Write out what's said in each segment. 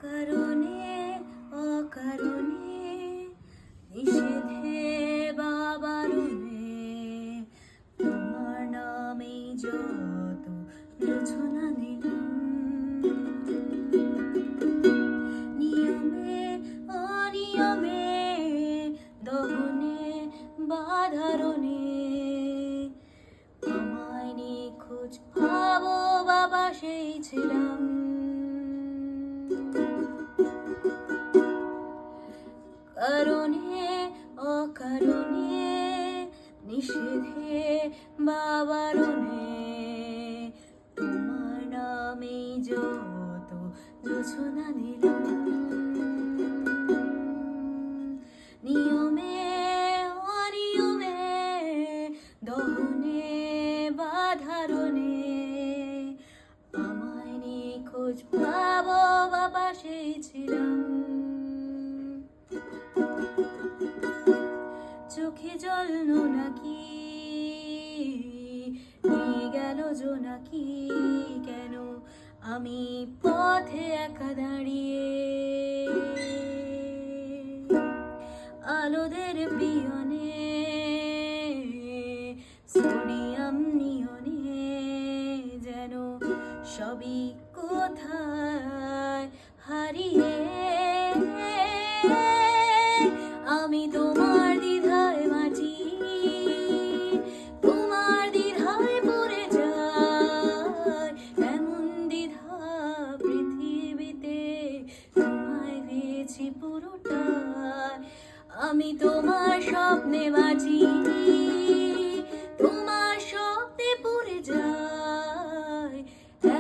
কারণে অকারণে নিষেধে বা বারণে তোমার নামে যত রচনা নিলাম, নিয়মে অনিয়মে দহনে বাধারণে আমায় নিখোঁজ ভাবো বাবা সেই ছিলাম। কারণে অকারণে নিষেধে বা বারণে তোমার নামে যত যোছনা নিলাম, নিয়মে অনিয়মে দহনে বাধারণে আমায় নিখোঁজ ভাবো বাবা সেই ছিলাম। চোখে জল নাকি নিয়ে গেল জোনাকি, কেন আমি পথে একা দাঁড়িয়ে আলোদের পিয়নে সোডিয়াম নিয়নে যেন সবই কোথায় হারিয়ে আমি তোমার দ্বিধায় মাটি, তোমার দ্বিধায় পড়ে যায় এমন দ্বিধা পৃথিবীতে তোমায় পেয়েছি পুরোটাই। আমি তোমার স্বপ্নে বাঁচি, তোমার স্বপ্নে পড়ে যায়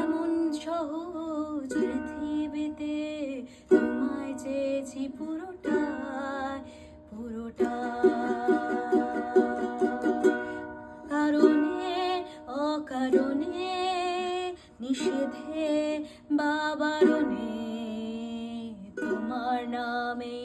এমন সহজ পৃথিবীতে তোমায় চেয়েছি পুরোটাই পুরোটাই। কারণে অকারণে নিষেধে বা বারণে তোমার নামে